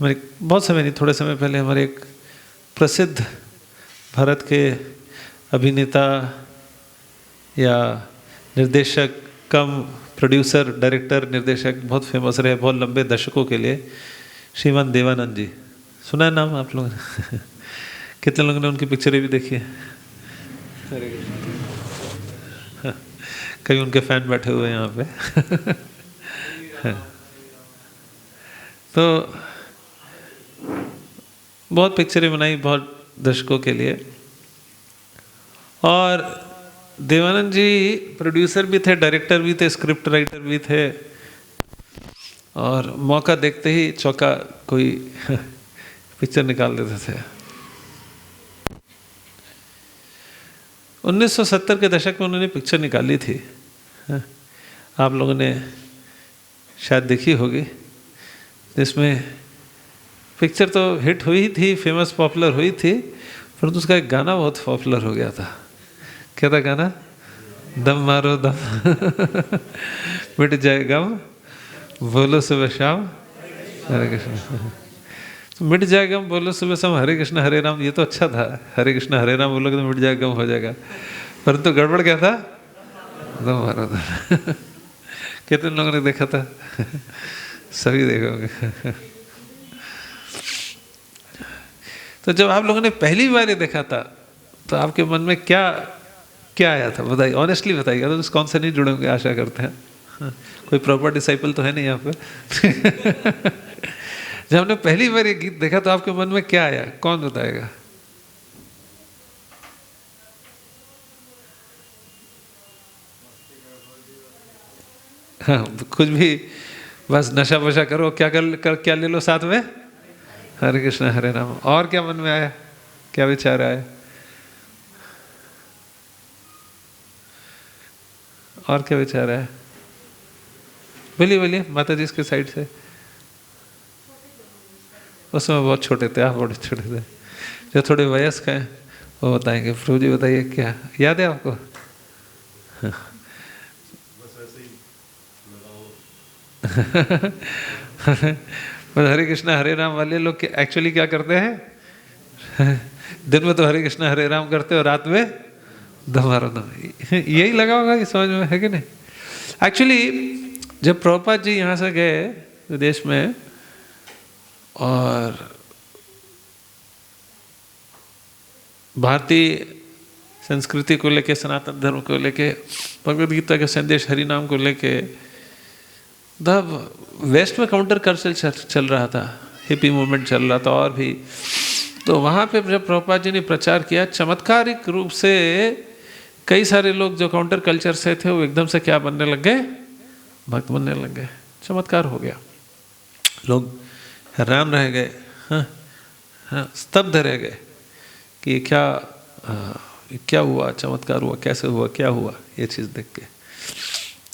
हमारे बहुत समय नहीं, थोड़े समय पहले हमारे एक प्रसिद्ध भारत के अभिनेता या निर्देशक कम प्रोड्यूसर डायरेक्टर निर्देशक बहुत फेमस रहे बहुत लंबे दशकों के लिए, श्रीमान देवानंद जी। सुना है नाम आप लोगों ने? कितने लोगों ने उनकी पिक्चरें भी देखी है? हाँ, कई उनके फैन बैठे हुए हैं यहाँ पे। तो बहुत पिक्चरें बनाई बहुत दशकों के लिए, और देवानंद जी प्रोड्यूसर भी थे, डायरेक्टर भी थे, स्क्रिप्ट राइटर भी थे, और मौका देखते ही चौका कोई पिक्चर निकाल देते थे। 1970 के दशक में उन्होंने पिक्चर निकाली थी, आप लोगों ने शायद देखी होगी, जिसमें पिक्चर तो हिट हुई थी, फेमस पॉपुलर हुई थी, परंतु उसका एक गाना बहुत पॉपुलर हो गया था। क्या था गाना? दम मारो दम मिट जाए गम, बोलो सुबह शाम हरे कृष्ण। तो मिट जाए गम बोलो सुबह शाम हरे कृष्ण हरे राम, ये तो अच्छा था, हरे कृष्ण हरे राम बोलोगे तो मिट जाए गम हो जाएगा, परंतु गड़बड़ क्या था? दम मारो दम। कितने लोगों ने देखा था? सभी देखोगे। तो जब आप लोगों ने पहली बार ये देखा था तो आपके मन में क्या क्या आया था? बताइए, ऑनेस्टली बताइए। तो कौन से नहीं जुड़े होंगे, आशा करते हैं। कोई प्रॉपर डिसाइपल तो है नहीं यहाँ पे। जब हमने पहली बार ये गीत देखा तो आपके मन में क्या आया? कौन बताएगा? हाँ, कुछ भी, बस नशा वशा करो, क्या क्या ले लो साथ में, हरे कृष्ण हरे राम। और क्या मन में आया, क्या विचार आया? और क्या विचार आया? बोलिए बोलिए, माता जी इसके साइड से। उस समय बहुत छोटे थे आप, बड़े छोटे थे। जो थोड़े वयस्क हैं वो बताएंगे। प्रभु जी बताइए, क्या याद है आपको? पर हरे कृष्णा हरे राम वाले लोग एक्चुअली क्या करते हैं? दिन में तो हरे कृष्णा हरे राम करते हो, रात में दम मारो दम। यही लगा होगा कि समझ में है कि नहीं? एक्चुअली जब प्रभुपाद जी यहाँ से गए विदेश में, और भारतीय संस्कृति को लेके, सनातन धर्म को लेके, भगवद गीता के संदेश, हरि नाम को लेके, तब वेस्ट में काउंटर कल्चर चल रहा था, हिपी मूवमेंट चल रहा था और भी। तो वहाँ पे जब प्रभुपाद जी ने प्रचार किया, चमत्कारिक रूप से कई सारे लोग जो काउंटर कल्चर से थे वो एकदम से क्या बनने लग गए? भक्त बनने लग गए। चमत्कार हो गया, लोग हैरान रह गए, हाँ, स्तब्ध रह गए कि क्या हुआ, चमत्कार हुआ, कैसे हुआ, क्या हुआ, ये चीज़ देख के।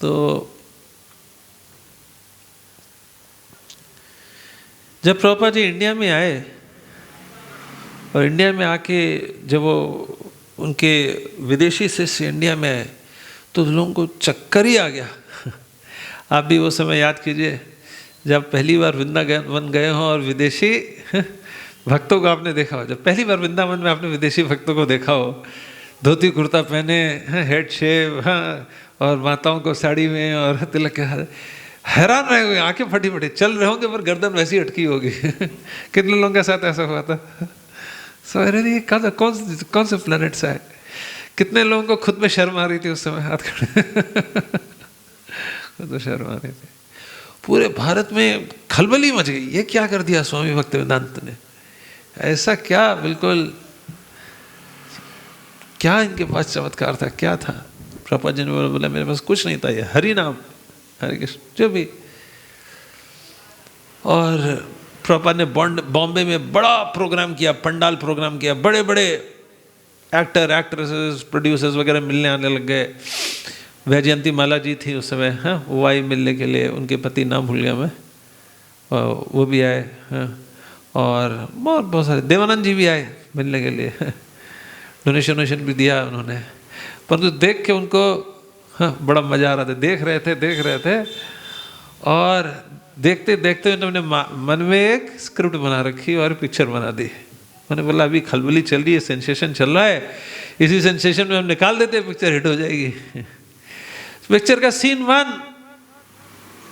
तो जब प्रभुपाद जी इंडिया में आए, और इंडिया में आके जब वो उनके विदेशी शिष्य इंडिया में आए, तो लोगों को चक्कर ही आ गया। आप भी वो समय याद कीजिए जब पहली बार वृंदावन गए हों और विदेशी भक्तों को आपने देखा हो। जब पहली बार वृंदावन में आपने विदेशी भक्तों को देखा हो, धोती कुर्ता पहने, हेड शेव, हाँ, और माताओं को साड़ी में और तिलक के हाथ, हैरान रहे होंगे, आंखें फटी फटी चल रहे होंगे, पर गर्दन वैसी अटकी होगी। कितने लोगों के साथ ऐसा हुआ था? ये कौन से प्लेनेट से है? कितने लोगों को खुद में शर्म आ रही थी उस समय? हाथ खड़े। खुद में शर्म आ रही थी। पूरे भारत में खलबली मच गई, ये क्या कर दिया स्वामी भक्तिवेदांत ने? ऐसा क्या, बिल्कुल क्या इनके पास चमत्कार था, क्या था? प्रभुपाद जी ने बोला मेरे पास कुछ नहीं था, ये हरि नाम, हरे कृष्ण, जो भी। और प्रभुपाद ने बॉम्बे में बड़ा प्रोग्राम किया, पंडाल प्रोग्राम किया, बड़े बड़े एक्टर एक्ट्रेसेस प्रोड्यूसर्स वगैरह मिलने आने लग गए। वैजयंती माला जी थी उस समय, हाँ, वो आई मिलने के लिए, उनके पति नाम भूल गया मैं, वो भी आए, हाँ, और बहुत सारे, देवानंद जी भी आए मिलने के लिए। डोनेशन भी दिया उन्होंने, परंतु देख के उनको, हाँ, बड़ा मजा आ रहा था। देख रहे थे और देखते देखते उन्होंने मन में एक स्क्रिप्ट बना रखी और पिक्चर बना दी। मैंने बोला अभी खलबली चल रही है, सेंसेशन चल रहा है, इसी सेंसेशन में हम निकाल देते हैं, पिक्चर हिट हो जाएगी। पिक्चर का सीन 1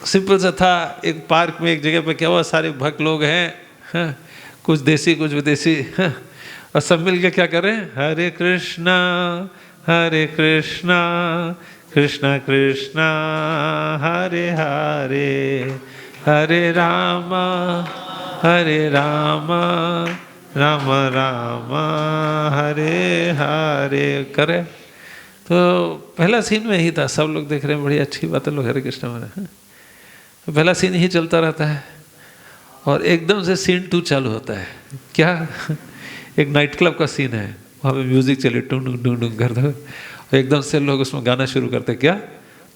सिंपल सा था। एक पार्क में एक जगह पे क्या हुआ, सारे भक्त लोग हैं, हाँ, कुछ देसी कुछ विदेशी, हाँ, और सब मिल के क्या करें, हरे कृष्णा कृष्णा कृष्णा हरे हरे, हरे राम राम राम हरे हरे करे। तो पहला सीन में ही था, सब लोग देख रहे हैं, बड़ी अच्छी बात है, लोग हरे कृष्णा माने। तो पहला सीन ही चलता रहता है और एकदम से सीन 2 चालू होता है। क्या? एक नाइट क्लब का सीन है, वहाँ पे म्यूजिक चले, टूं टूं टूं टूं कर दो, और एकदम से लोग उसमें गाना शुरू करते, क्या?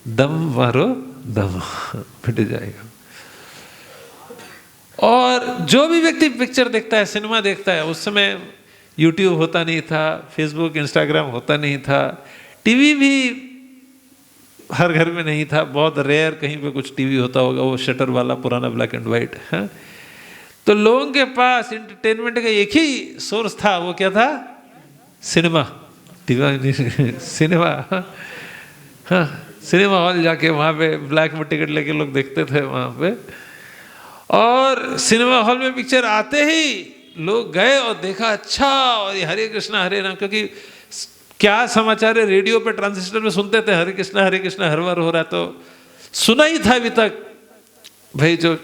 दम मारो दम, मिट जाएगा। और जो भी व्यक्ति पिक्चर देखता है, सिनेमा देखता है, उस समय यूट्यूब होता नहीं था, फेसबुक इंस्टाग्राम होता नहीं था, टीवी भी हर घर में नहीं था, बहुत रेयर कहीं पे कुछ टीवी होता होगा, वो शटर वाला पुराना ब्लैक एंड वाइट। हाँ, तो लोगों के पास एंटरटेनमेंट का एक ही सोर्स था, वो क्या था? सिनेमा। TV cinema. हाँ, सिनेमा हॉल जाके वहाँ पे ब्लैक में टिकट लेके लोग देखते थे वहाँ पे, और सिनेमा हॉल में पिक्चर आते ही लोग गए और देखा, अच्छा, और ये हरे कृष्णा हरे राम, क्योंकि क्या समाचार है, रेडियो पे ट्रांजिस्टर में सुनते थे हरे कृष्णा हर बार हो रहा, तो सुना ही था अभी तक। भाई जो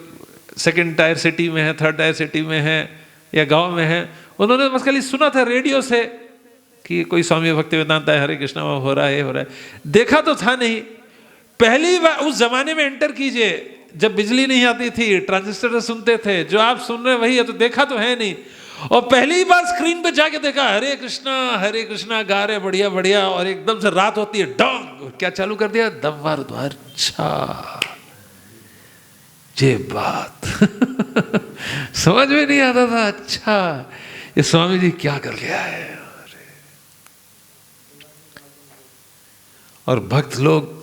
सेकंड टायर सिटी में है, थर्ड टायर सिटी में है या गांव में है, उन्होंने बस खाली सुना था रेडियो से कि कोई स्वामी भक्ति वेदांत है, हरे कृष्णा हो रहा है, देखा तो था नहीं। पहली बार उस जमाने में एंटर कीजिए, जब बिजली नहीं आती थी, ट्रांजिस्टर से सुनते थे, जो आप सुन रहे वही है, तो देखा तो है नहीं, और पहली बार स्क्रीन पे जाके देखा हरे कृष्णा गा रहे, बढ़िया बढ़िया, और एकदम से रात होती है, डोंग क्या चालू कर दिया, दम मार दो। अच्छा, ये बात समझ में नहीं आता था। अच्छा, ये स्वामी जी क्या कर लिया है। और भक्त लोग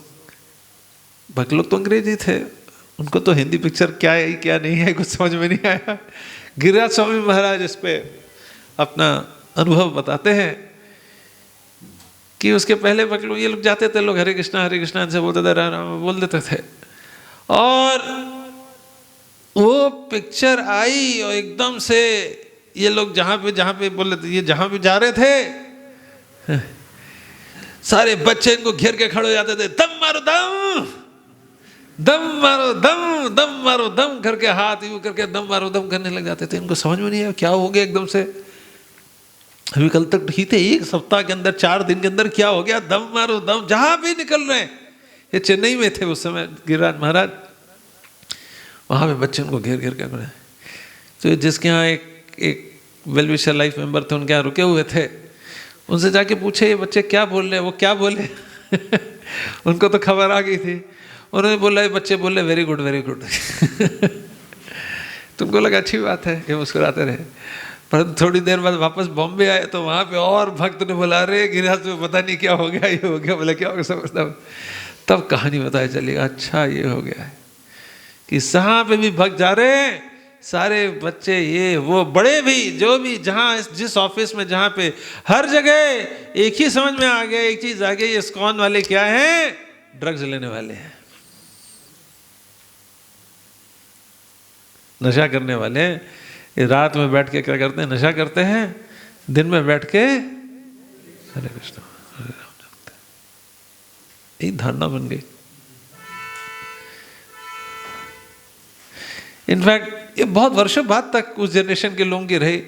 तो अंग्रेजी थे, उनको तो हिंदी पिक्चर क्या है क्या नहीं है कुछ समझ में नहीं आया। गिरिराज स्वामी महाराज इस पे अपना अनुभव बताते हैं कि उसके पहले भक्त लोग, ये लोग जाते थे, लोग हरे कृष्णा से बोलते थे, राम बोल देते थे, और वो पिक्चर आई और एकदम से ये लोग जहाँ पे बोल रहे थे, ये जहाँ पे जा रहे थे, सारे बच्चे इनको घेर के खड़े हो जाते थे, दम मारो दम, दम मारो दम, दम मारो दम करके हाथ यूं करके दम मारो दम करने लग जाते थे। इनको समझ में नहीं आया क्या हो गया एकदम से। अभी कल तक ही थे, एक सप्ताह के अंदर 4 दिन के अंदर क्या हो गया, दम मारो दम, जहां भी निकल रहे हैं। ये चेन्नई में थे उस समय गिरिराज महाराज, वहां पे बच्चे उनको घेर घेर कर, तो जिसके यहाँ एक वेल विशर लाइफ मेंबर थे, उनके यहाँ रुके हुए थे, उनसे जाके पूछे ये बच्चे क्या बोल रहे हैं, वो क्या बोले उनको तो खबर आ गई थी। उन्होंने बोला, ये बच्चे बोल रहे वेरी गुड वेरी गुड तुमको लगा अच्छी बात है, ये मुस्कुराते रहे। पर थोड़ी देर बाद वापस बॉम्बे आए तो वहाँ पे और भक्त ने बोला, अरे गिरिराज में पता नहीं क्या हो गया, ये हो गया। बोला क्या हो गया समझता हूँ। तब कहानी बताया चलेगा, अच्छा ये हो गया है कि जहाँ पे भी भक्त जा रहे हैं, सारे बच्चे ये वो बड़े भी, जो भी जहाँ जिस ऑफिस में, जहाँ पे, हर जगह एक ही समझ में आ गया, एक चीज आ गई, ये स्कॉन वाले क्या हैं, ड्रग्स लेने वाले हैं, नशा करने वाले हैं। ये रात में बैठ के क्या करते हैं, नशा करते हैं, दिन में बैठ के हरे कृष्ण हरे राम जपते हैं। यही धारणा बन गई। इनफैक्ट ये बहुत वर्षों बाद तक उस जनरेशन के लोगों की रही।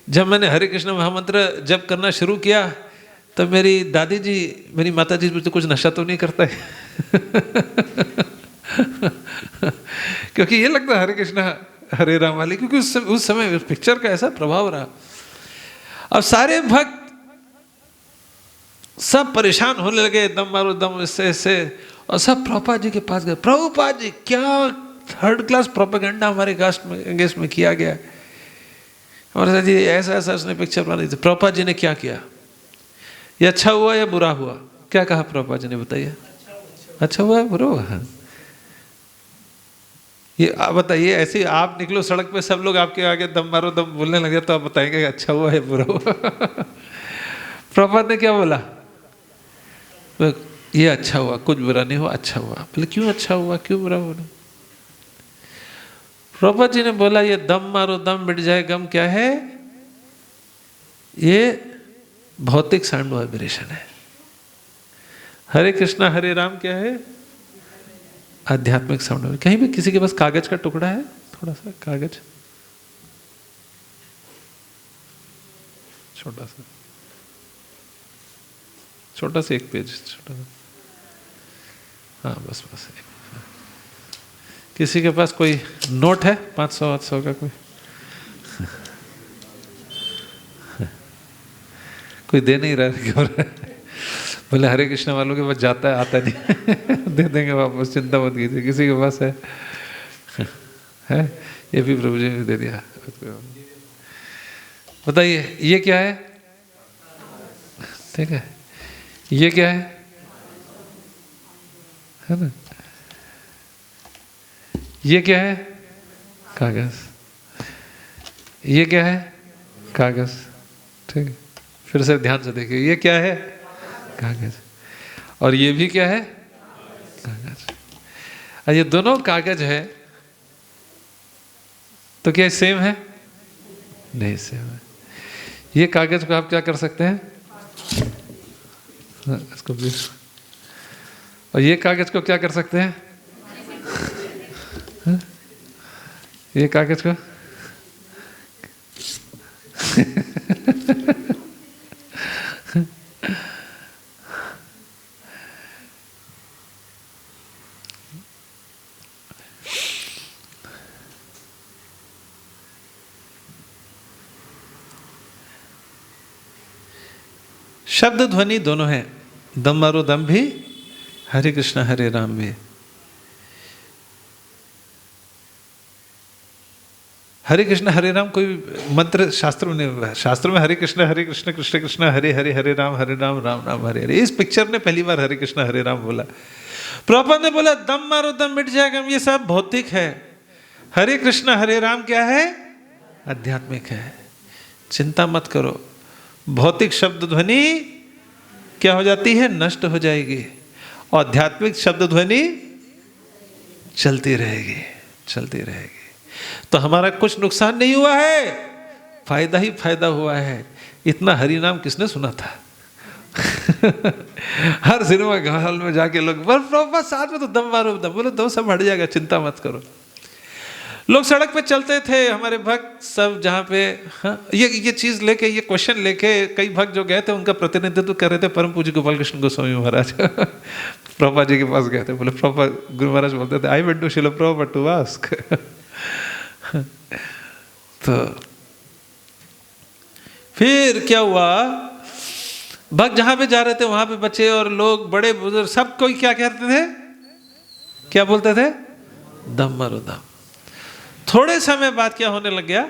जब मैंने हरे कृष्ण महामंत्र जप करना शुरू किया तो मेरी दादी जी, मेरी माता जी मुझे कुछ नशा तो नहीं करता है क्योंकि ये लगता है हरे कृष्ण हरे राम वाले, क्योंकि उस समय पिक्चर का ऐसा प्रभाव रहा। अब सारे भक्त सब परेशान होने लगे, दम मारो दम, इससे, और सब प्रभुपाद जी के पास गए। प्रभुपाद जी, क्या थर्ड क्लास प्रोपेगेंडा हमारे कास्ट में अगेंस्ट में किया गया, और जी ऐसा ऐसा उसने पिक्चर बना दी थी। प्रभुपाद जी ने क्या किया, ये अच्छा हुआ या बुरा हुआ? क्या कहा प्रभुपाद जी ने, बताइए। अच्छा हुआ है बुरा हुआ है? ये आप बताइए, ऐसे ही आप निकलो सड़क पे, सब लोग आपके आगे दम मारो दम बोलने लगे, तो आप बताएंगे अच्छा हुआ है बुरा हुआ? प्रभुपाद ने क्या बोला? ये अच्छा हुआ, कुछ बुरा नहीं हुआ, अच्छा हुआ। बोले क्यों अच्छा हुआ, क्यों बुरा हुआ? प्रभुपाद जी ने बोला ये दम मारो दम मिट जाए गम क्या है? ये भौतिक साउंड वाइब्रेशन है। हरे कृष्णा हरे राम क्या है? आध्यात्मिक साउंड। कहीं भी किसी के पास कागज का टुकड़ा है? थोड़ा सा कागज, छोटा सा, छोटा सा एक पेज, छोटा सा, हाँ बस बस। किसी के पास कोई नोट है 500-800 का? कोई दे नहीं रहा है? बोले हरे कृष्ण वालों के पास जाता है, आता नहीं। दे देंगे वापस, चिंता मत कीजिए। किसी के पास है? ये भी प्रभु जी ने दे दिया। बताइए ये क्या है? ठीक है, ये क्या है ना? ये क्या है? कागज। ये क्या है? कागज। ठीक है, फिर से ध्यान से देखिए, ये क्या है? कागज। और ये भी क्या है? कागज। और ये दोनों कागज है, तो क्या सेम है? नहीं सेम है। ये कागज को आप क्या कर सकते हैं? इसको भी। और ये कागज को क्या कर सकते हैं? ये कागज को शब्द ध्वनि दोनों है, दम मारो दम भी, हरे कृष्णा हरे राम भी। हरे कृष्ण हरे राम कोई मंत्र शास्त्र में नहीं हुआ है। शास्त्र में हरे कृष्ण कृष्ण कृष्ण हरे हरे, हरे राम राम राम हरे हरे। इस पिक्चर ने पहली बार हरे कृष्ण हरे राम बोला। प्रभुपाद ने बोला दम मारो दम मिट जाएगा, ये सब भौतिक है। हरे कृष्ण हरे राम क्या है? आध्यात्मिक है। चिंता मत करो, भौतिक शब्द ध्वनि क्या हो जाती है? नष्ट हो जाएगी। और आध्यात्मिक शब्द ध्वनि चलती रहेगी, चलती रहेगी। तो हमारा कुछ नुकसान नहीं हुआ है, फायदा ही फायदा हुआ है। इतना हरि नाम किसने सुना था? हर सिनेमा हॉल में जाके लोग बस साथ में तो दम मारो दम, बोलो दम सब हट जाएगा, चिंता मत करो। लोग सड़क पे चलते थे, हमारे भक्त सब जहाँ पे, हाँ, ये चीज लेके, ये क्वेश्चन लेके कई भक्त जो गए थे उनका प्रतिनिधित्व कर रहे थे परम पूज्य गोपाल कृष्ण गोस्वामी महाराज। प्रभुपाद जी के पास गए थे, बोले प्रभुपाद, गुरु महाराज बोलते थे I went to Srila Prabhupada to ask. तो फिर क्या हुआ, भक्त जहां पे जा रहे थे वहां पे बच्चे और लोग बड़े बुजुर्ग सब कोई क्या कहते थे? क्या बोलते थे? दम मारो दम। थोड़े समय बाद क्या होने लग गया?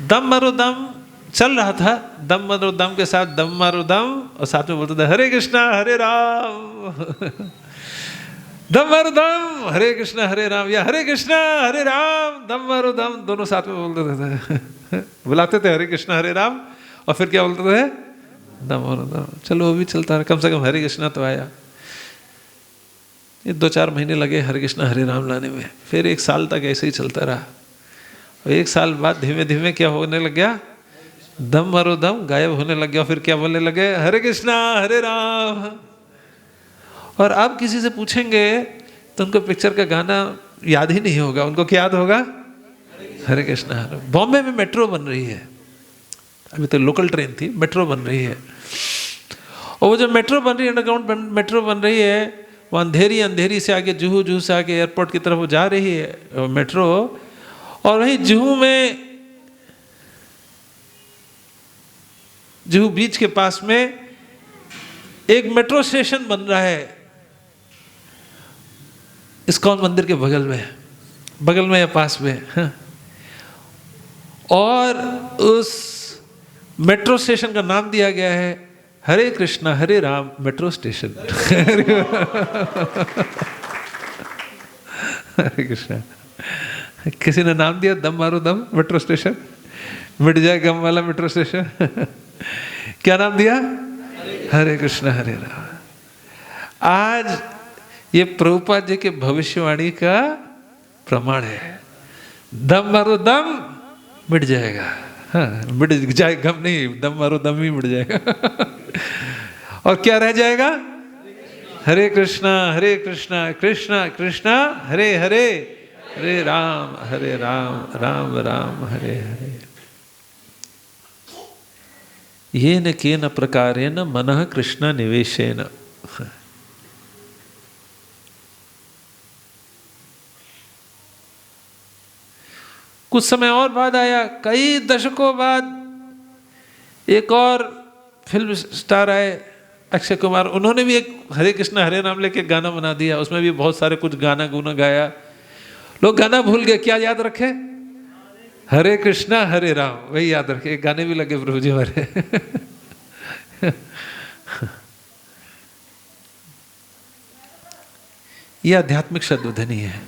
दम मारो दम चल रहा था, दम मारो दम के साथ दम मारो दम, और साथ में बोलते थे हरे कृष्णा हरे राम। दम मारो दम हरे कृष्णा हरे राम, या हरे कृष्णा हरे राम दम मारो दम, दोनों साथ में बोलते थे। बुलाते थे हरे कृष्णा हरे राम, और फिर क्या बोलते थे? दम मारो दम। चलो वो भी चलता रहा, कम से कम हरे कृष्णा तो आया। ये 2-4 महीने लगे हरे कृष्णा हरे राम लाने में, फिर 1 साल तक ऐसे ही चलता रहा। और 1 साल बाद धीमे धीमे क्या होने लग गया? दम मारो दम गायब होने लग गया। फिर क्या बोलने लगे? हरे कृष्णा हरे राम। और अब किसी से पूछेंगे तो उनको पिक्चर का गाना याद ही नहीं होगा, उनको क्या याद होगा? हरे कृष्णा। बॉम्बे में मेट्रो बन रही है, अभी तो लोकल ट्रेन थी, मेट्रो बन रही है। और वो जो मेट्रो बन रही है, अंडरग्राउंड मेट्रो बन रही है, वो अंधेरी अंधेरी से आगे जुहू, जुहू से आगे एयरपोर्ट की तरफ वो जा रही है मेट्रो। और वहीं जुहू में, जुहू बीच के पास में एक मेट्रो स्टेशन बन रहा है, इस्कॉन मंदिर के बगल में या पास में, हाँ। और उस मेट्रो स्टेशन का नाम दिया गया है हरे कृष्णा हरे राम मेट्रो स्टेशन। हरे कृष्णा। किसी ने नाम दिया दम मारो दम मेट्रो स्टेशन, मिट जाए गम वाला मेट्रो स्टेशन। क्या नाम दिया? हरे कृष्णा हरे राम। आज ये प्रभुपाद जी के भविष्यवाणी का प्रमाण है। दम मारो दम मिट जाएगा। हाँ, मिट जाए गम नहीं, दम मारो दम ही मिट जाएगा। और क्या रह जाएगा? हरे कृष्णा कृष्णा कृष्णा हरे हरे, हरे राम राम राम हरे हरे। ये न केन प्रकारेण मनः कृष्ण निवेशेन। कुछ समय और बाद आया, कई दशकों बाद एक और फिल्म स्टार आए, अक्षय कुमार। उन्होंने भी एक हरे कृष्णा हरे राम लेके गाना बना दिया। उसमें भी बहुत सारे कुछ गाना गुना गाया। लोग गाना भूल गए, क्या याद रखे? हरे कृष्णा हरे राम, वही याद रखे। गाने भी लगे प्रभु जी हमारे। ये आध्यात्मिक शब्दध्वनि है।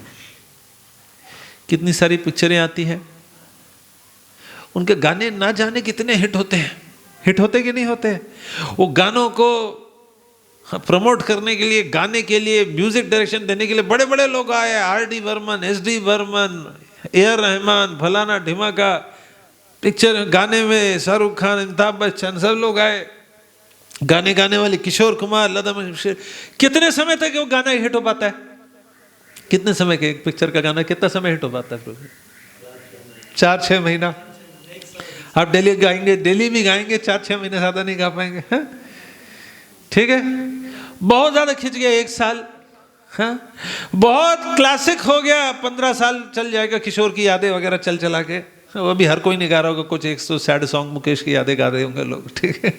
कितनी सारी पिक्चरें आती हैं, उनके गाने ना जाने कितने हिट होते हैं। हिट होते कि नहीं होते? वो गानों को प्रमोट करने के लिए, गाने के लिए, म्यूजिक डायरेक्शन देने के लिए बड़े बड़े लोग आए। आर.डी. बर्मन, एस.डी. बर्मन, ए.आर. रहमान, फलाना ढिमाका। पिक्चर गाने में शाहरुख खान, अमिताभ बच्चन, सब लोग आए। गाने गाने वाले किशोर कुमार, लता मंगेशकर। कितने समय तक वो गाना हिट हो पाता है? कितने समय के एक पिक्चर का गाना कितना समय हिट हो पाता है? 4-6 महीना। आप डेली गाएंगे, डेली भी गाएंगे, 4-6 महीने ज्यादा नहीं गा पाएंगे। ठीक है, बहुत ज्यादा खिंच गया 1 साल। हाँ, बहुत क्लासिक हो गया, 15 साल चल जाएगा। किशोर की यादें वगैरह चल चला के, वो भी हर कोई नहीं गा रहा होगा। कुछ 100 सैड सॉन्ग मुकेश की यादें गा रहे होंगे लोग। ठीक है,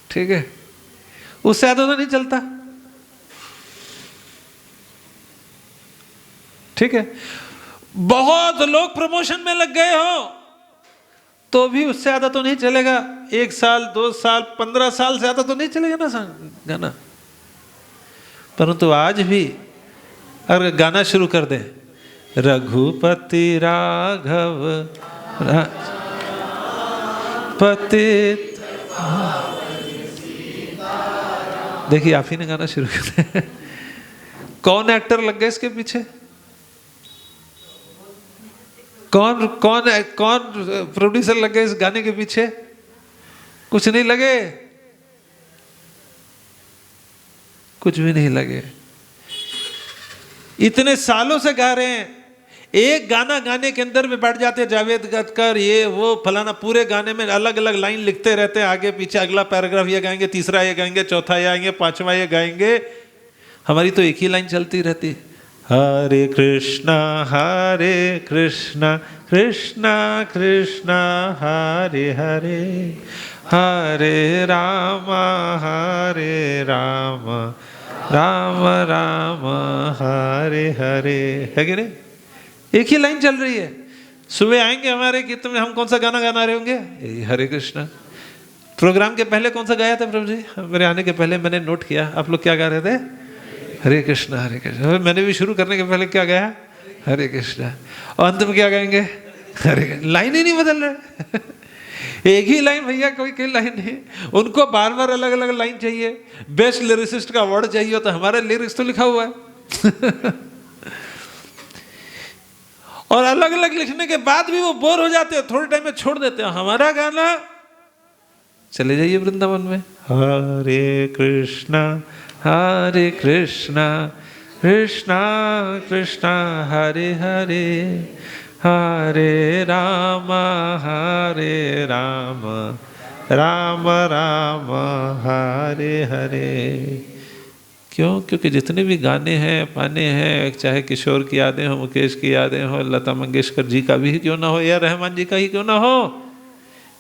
ठीक है, उससे ज्यादा तो नहीं चलता। ठीक है, बहुत लोग प्रमोशन में लग गए हो तो भी उससे ज्यादा तो नहीं चलेगा। 1 साल, 2 साल, 15 साल से ज्यादा तो नहीं चलेगा ना गाना। परंतु आज भी अगर गाना शुरू कर दे, रघुपति राघव पतित, देखिए आप ही ने गाना शुरू कर दिया। कौन एक्टर लग गए इसके पीछे? कौन कौन कौन प्रोड्यूसर लग गए इस गाने के पीछे? कुछ नहीं लगे, कुछ भी नहीं लगे। इतने सालों से गा रहे हैं। एक गाना गाने के अंदर में बैठ जाते जावेद अख्तर, ये वो फलाना, पूरे गाने में अलग अलग लाइन लिखते रहते हैं। आगे पीछे अगला पैराग्राफ ये गाएंगे, तीसरा ये गाएंगे, चौथा ये आएंगे, 5वां ये गाएंगे। हमारी तो एक ही लाइन चलती रहती, हरे कृष्णा कृष्णा कृष्णा हरे हरे, हरे राम राम राम हरे हरे। है कि नहीं? एक ही लाइन चल रही है। सुबह आएंगे हमारे कि तुम, हम कौन सा गाना गाना रहे होंगे? हरे कृष्णा। प्रोग्राम के पहले कौन सा गाया था प्रभु जी? मेरे आने के पहले मैंने नोट किया, आप लोग क्या गा रहे थे? हरे कृष्णा हरे कृष्णा। मैंने भी शुरू करने के पहले क्या गाया? हरे कृष्णा। और अंत में क्या गाएंगे? हरे कृष्णा। लाइन ही नहीं बदल रहे। एक ही लाइन भैया, कोई लाइन नहीं। उनको बार बार अलग अलग लाइन चाहिए। बेस्ट लिरिसिस्ट का अवार्ड चाहिए तो हमारा लिरिक्स तो लिखा हुआ है। और अलग अलग लिखने के बाद भी वो बोर हो जाते हैं, थोड़े टाइम में छोड़ देते हैं। हमारा गाना, चले जाइए वृंदावन में, हरे कृष्णा कृष्णा कृष्णा हरे हरे, हरे राम राम राम हरे हरे। क्यों? क्योंकि जितने भी गाने हैं, पाने हैं, चाहे किशोर की यादें हो, मुकेश की यादें हो, लता मंगेशकर जी का भी क्यों ना हो, या रहमान जी का ही क्यों ना हो,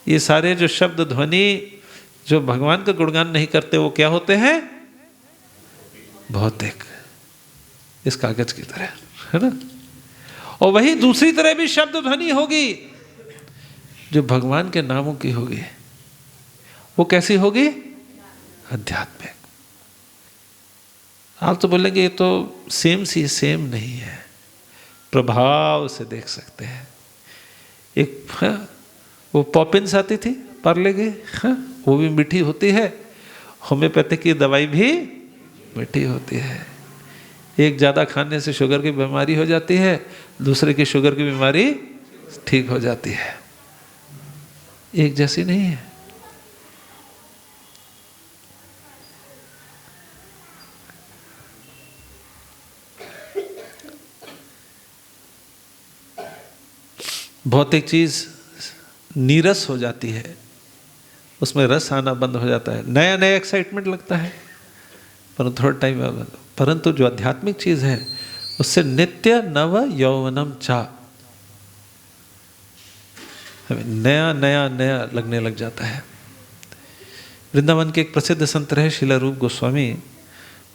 ये सारे जो शब्द ध्वनि जो भगवान का गुणगान नहीं करते, वो क्या होते हैं? भौतिक, इस कागज की तरह, है ना। और वही दूसरी तरह भी शब्द ध्वनि होगी जो भगवान के नामों की होगी। वो कैसी होगी? आध्यात्मिक। आप तो बोलेंगे ये तो सेम सी, सेम नहीं है। प्रभाव से देख सकते हैं। एक वो पॉपिन्स आती थी पार्ले की, वो भी मीठी होती है, होम्योपैथिक की दवाई भी मीठी होती है। एक ज़्यादा खाने से शुगर की बीमारी हो जाती है, दूसरे की शुगर की बीमारी ठीक हो जाती है, एक जैसी नहीं है। भौतिक चीज नीरस हो जाती है, उसमें रस आना बंद हो जाता है, नया नया एक्साइटमेंट लगता है, परंतु थोड़ा टाइम बाद। परंतु जो आध्यात्मिक चीज है उससे नित्य नव यौवनम चा, हमें नया नया नया लगने लग जाता है। वृंदावन के एक प्रसिद्ध संत रहे श्रील रूप गोस्वामी,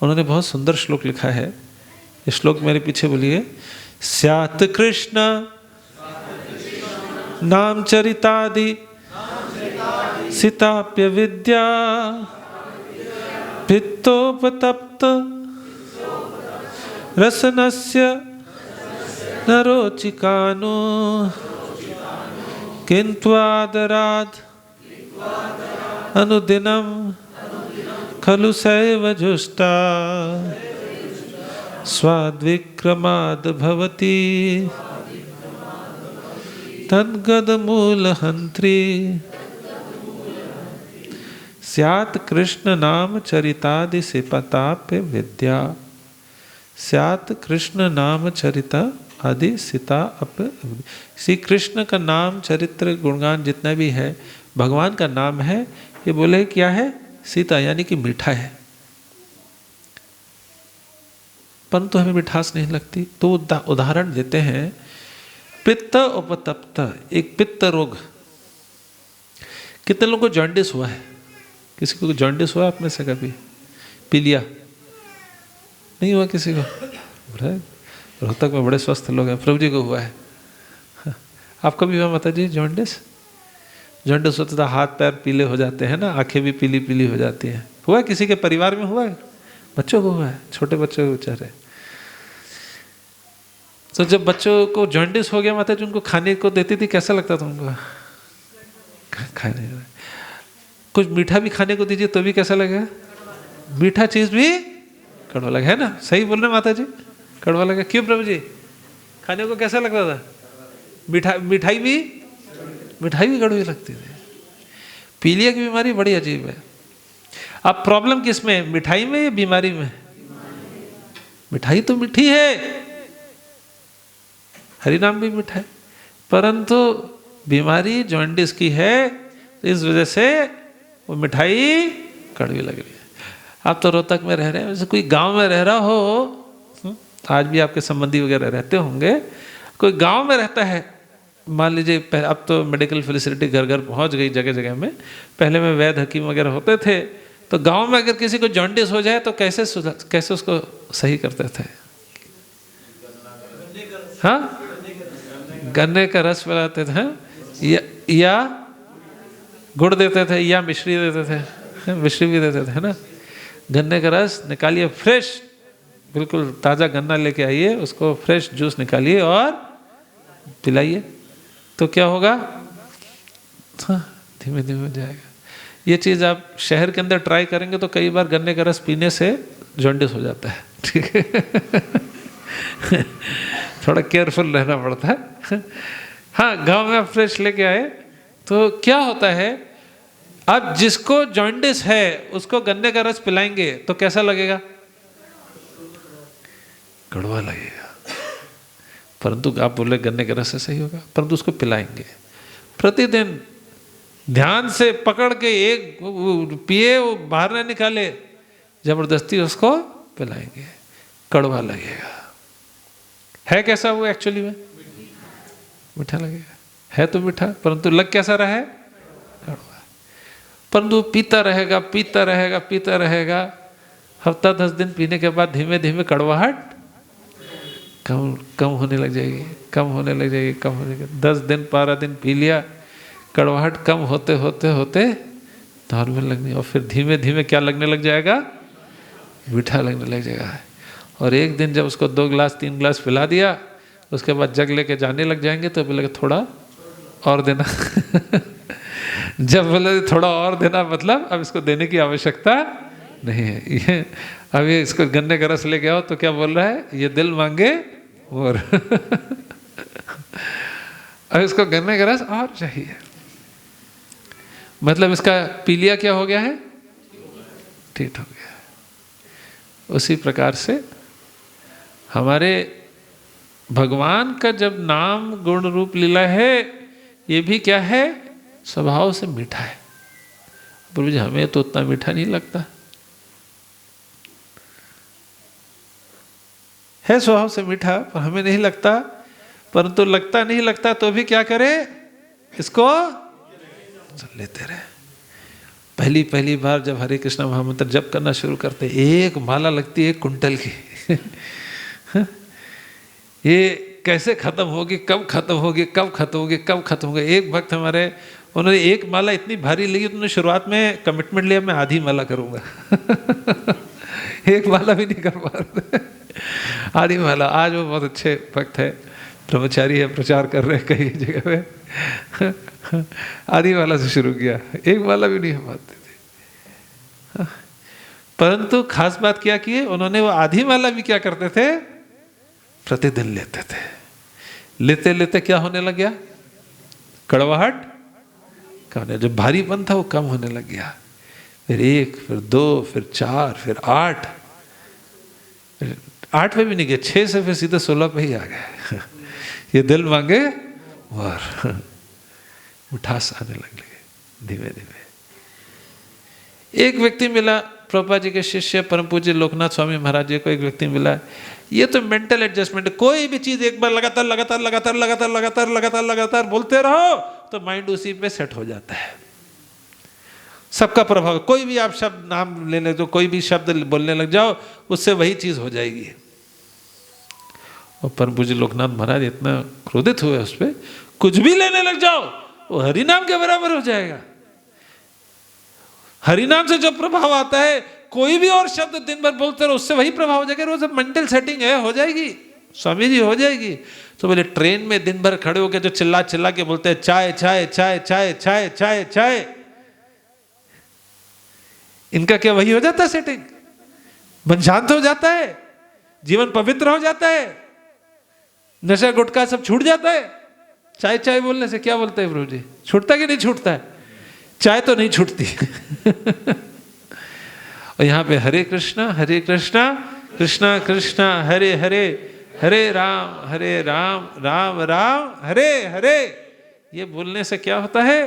उन्होंने बहुत सुंदर श्लोक लिखा है। ये श्लोक मेरे पीछे बोलिए। स्यात् कृष्ण नाम चरितादि सिताप्य विद्या पित्तोपतप्त रसनस्य नरोचिकानो किन्त्वादरात् अनुदिनं खलु सैव जुष्टा स्वाद्विक्रमाद् भवति तद्गदमूलहन्त्री। स्यात् कृष्ण नाम चरितादि सिताप्य विद्या, स्यात् कृष्ण नाम चरिता आदि सीता अप। श्री कृष्ण का नाम चरित्र गुणगान जितना भी है भगवान का नाम है, ये बोले क्या है? सीता, यानी कि मीठा है, परंतु हमें मिठास नहीं लगती। तो उदाहरण देते हैं, पित्त उपतप्त, एक पित्त रोग। कितने लोगों को जॉन्डिस हुआ है? किसी को जॉन्डिस हुआ आप में से कभी? पी लिया? नहीं हुआ किसी को? रोहतक में बड़े स्वस्थ लोग हैं, प्रभु जी को हुआ है। आपको भी हुआ माता जी जॉन्डिस? जॉन्डिस होता था, हाथ पैर पीले हो जाते हैं ना, आंखें भी पीली पीली हो जाती हैं। हुआ किसी के परिवार में? हुआ है, बच्चों को हुआ है, छोटे बच्चों को बेचारे। तो जब बच्चों को जॉन्डिस हो गया माता जी, उनको खाने को देती थी, कैसा लगता था उनको? खाने कुछ मीठा भी खाने को दीजिए तो भी कैसा लगेगा? मीठा चीज भी कड़वा लगा, है ना? सही बोल रहे माता जी, कड़वा लगा। क्यों प्रभु जी? खाने को कैसा लगता था? मिठाई भी कड़वी लगती थी। पीलिया की बीमारी बड़ी अजीब है। अब प्रॉब्लम किस में? मिठाई में या बीमारी में? मिठाई तो मीठी है, हरि नाम भी मीठा है, परंतु बीमारी जॉन्डिस की है, इस वजह से वो मिठाई कड़वी लग रही है। आप तो रोहतक में रह रहे हैं, वैसे कोई गांव में रह रहा हो, आज भी आपके संबंधी वगैरह रहते होंगे, कोई गांव में रहता है, मान लीजिए, अब तो मेडिकल फैसिलिटी घर घर पहुंच गई जगह जगह में, पहले में वैद्य हकीम वगैरह होते थे, तो गांव में अगर किसी को जॉन्डिस हो जाए तो कैसे उसको सही करते थे? हाँ, गन्ने का रस पिलाते थे, या गुड़ देते थे, या मिश्री देते थे, मिश्री भी देते थे, है ना? गन्ने का रस निकालिए, फ्रेश बिल्कुल ताज़ा गन्ना लेके आइए, उसको फ्रेश जूस निकालिए और पिलाइए, तो क्या होगा? हाँ, धीमे धीमे हो जाएगा। ये चीज़ आप शहर के अंदर ट्राई करेंगे तो कई बार गन्ने का रस पीने से जॉन्डिस हो जाता है, ठीक है? थोड़ा केयरफुल रहना पड़ता है। हाँ, गांव में आप फ्रेश लेके आए तो क्या होता है, अब जिसको जॉन्डिस है उसको गन्ने का रस पिलाएंगे तो कैसा लगेगा? कड़वा लगेगा। परंतु आप बोले गन्ने के रस से सही होगा, परंतु उसको पिलाएंगे प्रतिदिन, ध्यान से पकड़ के, एक पिए, वो बाहर ना निकाले, जबरदस्ती उसको पिलाएंगे, कड़वा लगेगा। है कैसा वो एक्चुअली में? मीठा लगेगा, है तो मीठा, परंतु लग कैसा रहा है? कड़वा। परंतु पीता रहेगा, पीता रहेगा, पीता रहेगा, हफ्ता 10 दिन पीने के बाद धीमे धीमे कड़वाहट कम होने लग जाएगी, कम होने लग जाएगी, कम होने लग। 10 दिन 12 दिन पी लिया, कड़वाहट कम होते होते होते नॉर्मल लगनी, और फिर धीमे धीमे क्या लगने लग जाएगा? मीठा लगने लग जाएगा। और एक दिन जब उसको 2 गिलास 3 गिलास पिला दिया उसके बाद जग लेके जाने लग जाएंगे तो बोलेगा थोड़ा और देना। जब बोले थोड़ा और देना मतलब अब इसको देने की आवश्यकता नहीं है, ये अब ये इसको गन्ने का रस लेके आओ तो क्या बोल रहा है, ये दिल मांगे और अब इसको गन्ने का रस और चाहिए, मतलब इसका पी लिया क्या हो गया है, ठीक हो गया। उसी प्रकार से हमारे भगवान का जब नाम गुण रूप लीला है, ये भी क्या है, स्वभाव से मीठा है। प्रभु जी हमें तो उतना मीठा नहीं लगता है, स्वभाव से मीठा पर हमें नहीं लगता, परंतु लगता नहीं लगता तो भी क्या करे, इसको लेते रहे। पहली बार जब हरे कृष्णा महामंत्र जप करना शुरू करते, एक माला लगती है 1 कुंटल की। ये कैसे खत्म होगी, कब खत्म होगी, कब खत्म होगी, कब खत्म होगी। एक भक्त हमारे, उन्होंने एक माला इतनी भारी ली, उन्होंने शुरुआत में कमिटमेंट लिया मैं आधी माला करूंगा। एक माला भी नहीं कर पा रहे, आधी माला। आज वो बहुत अच्छे भक्त है, ब्रह्मचारी है, प्रचार कर रहे हैं कई जगह पे। आधी माला से शुरू किया, एक माला भी नहीं हो पाती थी। परंतु खास बात क्या की, उन्होंने वो आधी माला भी क्या करते थे, प्रतिदिन लेते थे। लेते लेते क्या होने लग गया, कड़वाहट कम, जो भारीपन था वो कम होने लग गया। फिर 1, फिर 2, फिर 4, फिर 8, 8 पे भी नहीं गए, 6 से फिर सीधे 16 पे ही आ गए। ये दिल मांगे और मिठास आने लग गए धीमे धीमे। एक व्यक्ति मिला प्रभुपाद जी के शिष्य परम पूज्य लोकनाथ स्वामी महाराज जी को, एक व्यक्ति मिला, ये तो मेंटल एडजस्टमेंट, कोई भी चीज एक बार लगातार लगातार लगातार लगातार लगातार लगातार लगातार बोलते रहो तो माइंड उसी पे सेट हो जाता है। सबका प्रभाव, कोई भी आप शब्द नाम लेने दो, कोई भी शब्द बोलने लग जाओ, उससे वही चीज हो जाएगी। और परम पूज्य लोकनाथ महाराज इतना क्रोधित हुए उस पर, कुछ भी लेने लग जाओ वो हरिनाम के बराबर हो जाएगा। हरिनाम से जो प्रभाव आता है, कोई भी और शब्द दिन भर बोलते रहो उससे वही प्रभाव हो जाएगा। वो सब मेंटल सेटिंग है, हो जाएगी स्वामी जी, हो जाएगी। तो बोले ट्रेन में दिन भर खड़े होकर जो चिल्ला चिल्ला के बोलते हैं चाय चाय चाय चाय चाय चाय चाय, इनका क्या वही हो जाता है सेटिंग, मन शांत हो जाता है, जीवन पवित्र हो जाता है, नशा गुटखा सब छूट जाता है। चाय चाय बोलने से क्या बोलते हैं प्रभु जी, छूटता कि नहीं छूटता है? चाय तो नहीं छूटती। और यहाँ पे हरे कृष्णा कृष्णा कृष्णा हरे हरे, हरे राम राम राम हरे हरे, ये बोलने से क्या होता है,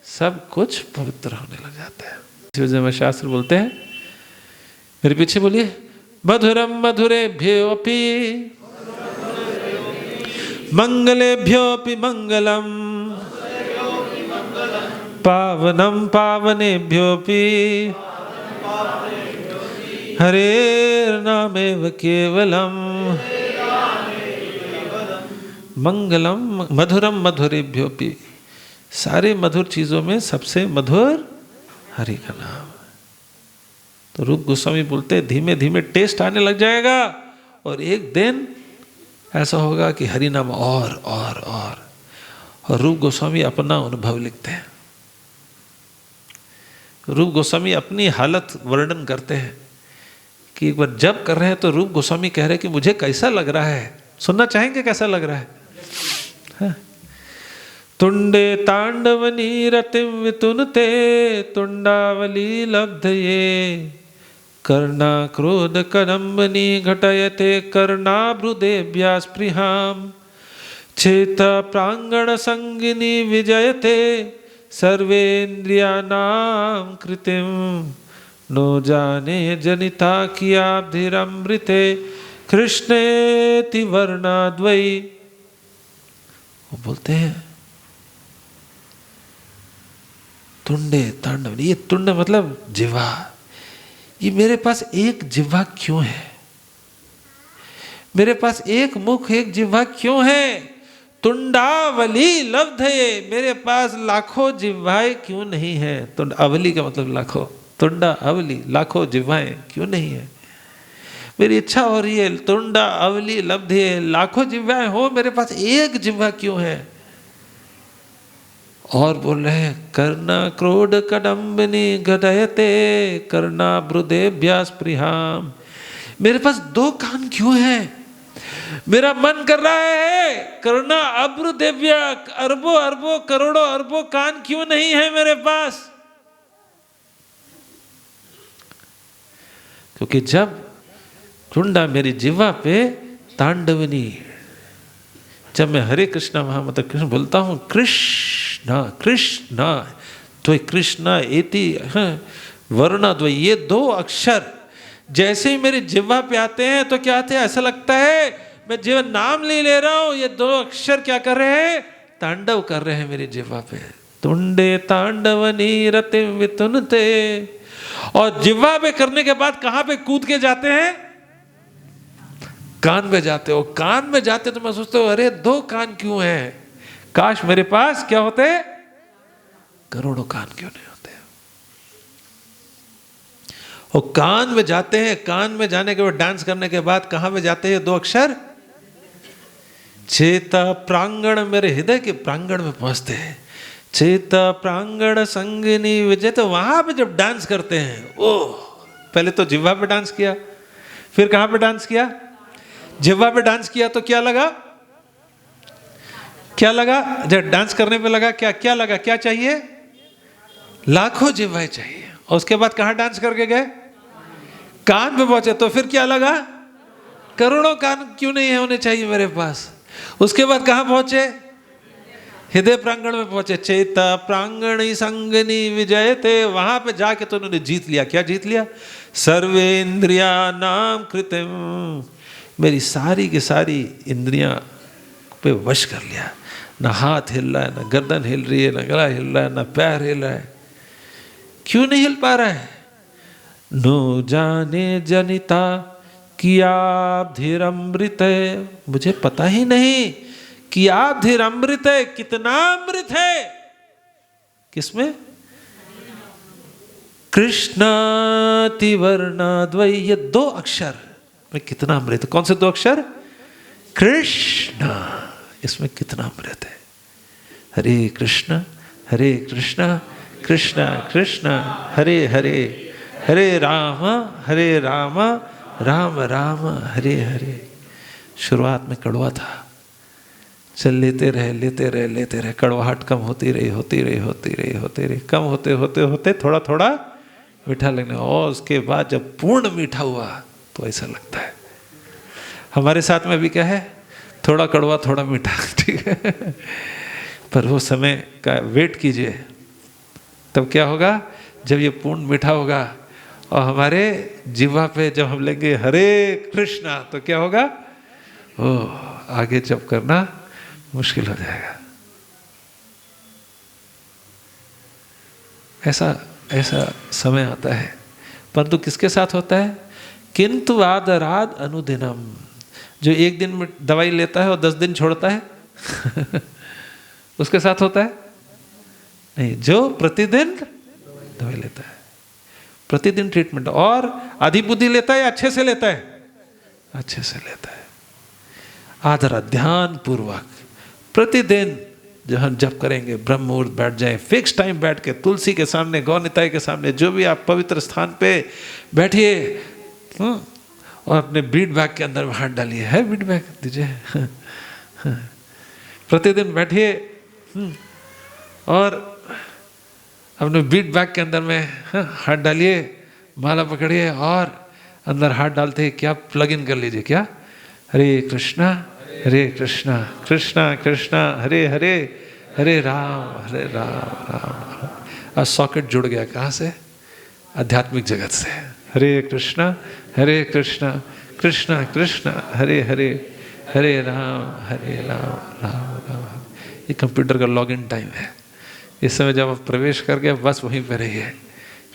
सब कुछ पवित्र होने लग जाता है। इस वजह में शास्त्र बोलते हैं, मेरे पीछे बोलिए, मधुरम मधुरेभ्योऽपि मंगलेभ्योऽपि मंगलम, पावनम पावनेभ्योऽपि हरेर्नामेव केवलम, मंगलम मधुरम मधुरेभ्योऽपि, सारे मधुर चीजों में सबसे मधुर हरि का नाम। तो रूप गोस्वामी बोलते धीमे धीमे टेस्ट आने लग जाएगा, और एक दिन ऐसा होगा कि हरि नाम और रूप गोस्वामी अपना अनुभव लिखते हैं। रूप गोस्वामी अपनी हालत वर्णन करते हैं कि एक बार जब कर रहे हैं तो रूप गोस्वामी कह रहे हैं कि मुझे कैसा लग रहा है, सुनना चाहेंगे कैसा लग रहा है? तुंडे तांडवनी रतिम वितुनते तुंडावली लब्धये, कर्णा क्रोध कदम्बनी घटयते कर्णाभ्रुदेभ्या स्पृहाम, चेत प्रांगण संगिनी विजयते सर्वेन्द्रियानां कृतिम, नो जाने जनिता कियाब्धिरमृते कृष्णेति वर्णाद्वयी। वो बोलते हैं तुंडे तांडव, ये तुंड मतलब जिह्वा, ये मेरे पास एक जिह्वा क्यों है, मेरे पास एक मुख एक जिह्वा क्यों है? तुंडावली लब्धये, मेरे पास लाखों जिह्वाएं क्यों नहीं है? तुंड अवली का मतलब लाखों, तुंडा अवली लाखों जिह्वाएं क्यों नहीं है? मेरी इच्छा हो रही है तुंडा अवली लब्धि लाखों जिह्वाएं हो, मेरे पास एक जिह्वा क्यों है? और बोल रहे हैं कर्णा क्रोध कदम्बिनी गदयते कर्णा ब्रुदेभ्या स्पृहाम। मेरे पास दो कान क्यों है? मेरा मन कर रहा है कर्णा अब्रुदेव्या, अरबों अरबों करोड़ों अरबों कान क्यों नहीं है मेरे पास? क्योंकि जब टुंडा मेरी जिह्वा पे तांडवनी, जब मैं हरे कृष्णा महामंत्र कृष्ण बोलता हूँ, कृष्णा कृष्णा द्वय कृष्णा एति वरुणा द्वय, ये दो अक्षर जैसे ही मेरी जिह्वा पे आते हैं तो क्या आते हैं? ऐसा लगता है मैं जीवन नाम ले रहा हूं, ये दो अक्षर क्या कर रहे हैं? तांडव कर रहे हैं मेरी जिह्वा पे। तुंडे तांडवनी रतिम वितुनते। और जिह्वा पे करने के बाद कहां पे कूद के जाते हैं? कान में जाते हो। कान में जाते तो मैं सोचता हूं अरे दो कान क्यों हैं? काश मेरे पास क्या होते? करोड़ों कान क्यों नहीं होते? और कान में जाते हैं, कान में जाने के बाद डांस करने के बाद कहां पे जाते हैं? दो अक्षर चेता प्रांगण, मेरे हृदय के प्रांगण में पहुंचते हैं। चेता प्रांगण संगिनी विजय, तो वहां पे जब डांस करते हैं, ओह, पहले तो जिह्वा पे डांस किया, फिर कहां पे डांस किया? जिह्वा पे डांस किया तो क्या लगा? क्या लगा? जब डांस करने पे लगा क्या? क्या लगा? क्या चाहिए? लाखों जिह्वाएं चाहिए। और उसके बाद कहां डांस करके गए? कान पे पहुंचे तो फिर क्या लगा? करोड़ों कान क्यों नहीं होने चाहिए मेरे पास? उसके बाद कहां पहुंचे? हृदय प्रांगण में पहुंचे। चेता प्रांगणी संगनी विजयते, वहां पे जाके तो उन्होंने जीत लिया। क्या जीत लिया? सर्वे इंद्रिया नाम कृतिम, मेरी सारी की सारी इंद्रियां पे वश कर लिया। ना हाथ हिल रहा है, ना गर्दन हिल रही है, ना गला हिल रहा है, ना पैर हिल रहा है। क्यों नहीं हिल पा रहा है? नो जाने जनिता किया धीर अमृत है, मुझे पता ही नहीं कि आप धीर अमृत है, कितना अमृत है। किसमें? कृष्णा तिवर्णा द्वय, ये दो अक्षर में कितना अमृत। कौन से दो अक्षर? कृष्णा, इसमें कितना अमृत है। हरे कृष्णा कृष्णा कृष्णा हरे हरे, हरे राम राम राम हरे हरे। शुरुआत में कड़वा था, चल लेते रहे, कड़वाहट कम होती रही, कम होते थोड़ा थोड़ा मीठा लगने, और उसके बाद जब पूर्ण मीठा हुआ तो ऐसा लगता है। हमारे साथ में भी क्या है? थोड़ा कड़वा थोड़ा मीठा, ठीक है। पर वो समय का वेट कीजिए, तब क्या होगा? जब ये पूर्ण मीठा होगा और हमारे जिह्वा पे जब हम लेंगे हरे कृष्णा, तो क्या होगा? ओह, आगे जब करना मुश्किल हो जाएगा। ऐसा समय आता है, परंतु किसके साथ होता है? किंतु आदराद अनुदिनम, जो एक दिन में दवाई लेता है और 10 दिन छोड़ता है उसके साथ होता है नहीं। जो प्रतिदिन दवाई लेता है, प्रतिदिन ट्रीटमेंट, और आधी बुद्धि लेता है या अच्छे से लेता है? अच्छे से लेता है। आदरा, ध्यान पूर्वक प्रतिदिन जब हम जप करेंगे, ब्रह्म मुहूर्त बैठ जाए, फिक्स टाइम बैठ के तुलसी के सामने, गौ निताई के सामने, जो भी आप पवित्र स्थान पे बैठिए, और अपने बीट बैग के अंदर हाथ डालिए। है बीट बैग? दीजिए। प्रतिदिन बैठिए और अपने बीट बैग के अंदर में हाथ डालिए, माला पकड़िए और अंदर हाथ डालते ही क्या प्लग इन कर लीजिए, क्या? हरे कृष्णा कृष्णा कृष्णा हरे हरे, हरे राम राम राम। आज सॉकेट जुड़ गया, कहाँ से? आध्यात्मिक जगत से। हरे कृष्णा कृष्णा कृष्णा हरे हरे, हरे राम राम राम। ये कंप्यूटर का लॉगिन टाइम है। इस समय जब आप प्रवेश कर गए, बस वहीं पर रहिए,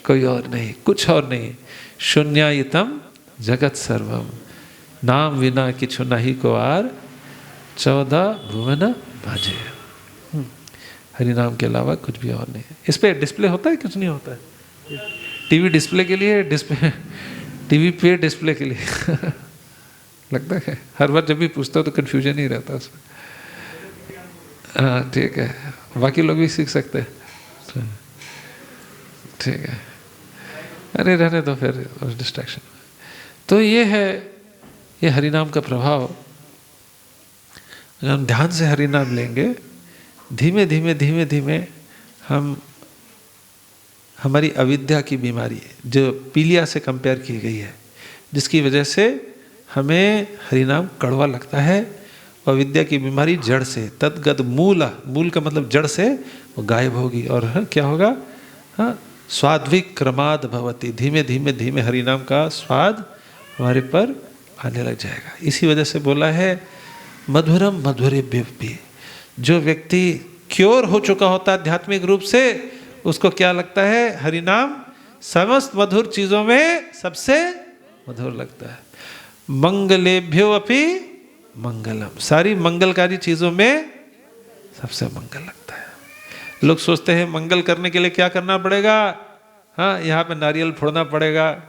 कोई और नहीं, कुछ और नहीं। शून्यायतम जगत सर्वम, नाम विना किछु नहीं को आर, 14 भुवन भाजे। हरि नाम के अलावा कुछ भी और नहीं है। इस पे डिस्प्ले होता है? कुछ नहीं होता है। टीवी डिस्प्ले के लिए टीवी पे डिस्प्ले के लिए लगता है हर बार जब भी पूछता हो तो कन्फ्यूजन ही रहता है उसमें। हाँ ठीक है, बाकी लोग भी सीख सकते हैं। ठीक है, अरे रहने दो फिर उस डिस्ट्रैक्शन। तो ये है, ये हरिनाम का प्रभाव। अगर हम ध्यान से हरिनाम लेंगे, धीमे धीमे धीमे धीमे हम, हमारी अविद्या की बीमारी जो पीलिया से कंपेयर की गई है, जिसकी वजह से हमें हरिनाम कड़वा लगता है, और विद्या की बीमारी जड़ से, तद्गत मूल, मूल का मतलब जड़ से, वो गायब होगी। और क्या होगा? हाँ, स्वाद्विक क्रमाद भवती, धीमे धीमे धीमे हरिनाम का स्वाद हमारे पर आने लग जाएगा। इसी वजह से बोला है मधुरम मधुरेभ्योऽपि। जो व्यक्ति क्योर हो चुका होता है आध्यात्मिक रूप से, उसको क्या लगता है? हरिनाम समस्त मधुर चीजों में सबसे मधुर लगता है। मंगलेभ्योऽपि मंगलम, सारी मंगलकारी चीजों में सबसे मंगल लगता है। लोग सोचते हैं मंगल करने के लिए क्या करना पड़ेगा? हाँ, यहाँ पे नारियल फोड़ना पड़ेगा,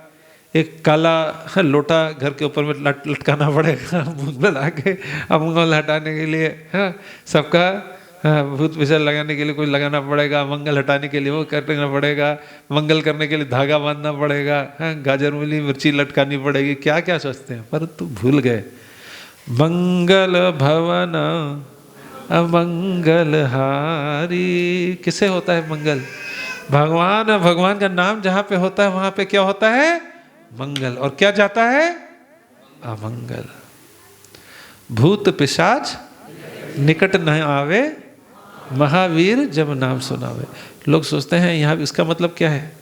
एक काला लोटा घर के ऊपर में लटकाना पड़ेगा मंगल आके, अमंगल हटाने के लिए। हाँ, सबका भूत पिशाच लगाने के लिए कोई लगाना पड़ेगा, मंगल हटाने के लिए वो करना पड़ेगा, मंगल करने के लिए धागा बांधना पड़ेगा, हाँ, गाजर मूली मिर्ची लटकानी पड़ेगी। क्या क्या सोचते हैं, परंतु भूल गए मंगल भवन अमंगल हारी। किसे होता है मंगल? भगवान, भगवान का नाम जहाँ पे होता है वहाँ पे क्या होता है? मंगल। और क्या जाता है? अमंगल। भूत पिशाच निकट न आवे, महावीर जब नाम सुनावे। लोग सोचते हैं यहाँ इसका मतलब क्या है?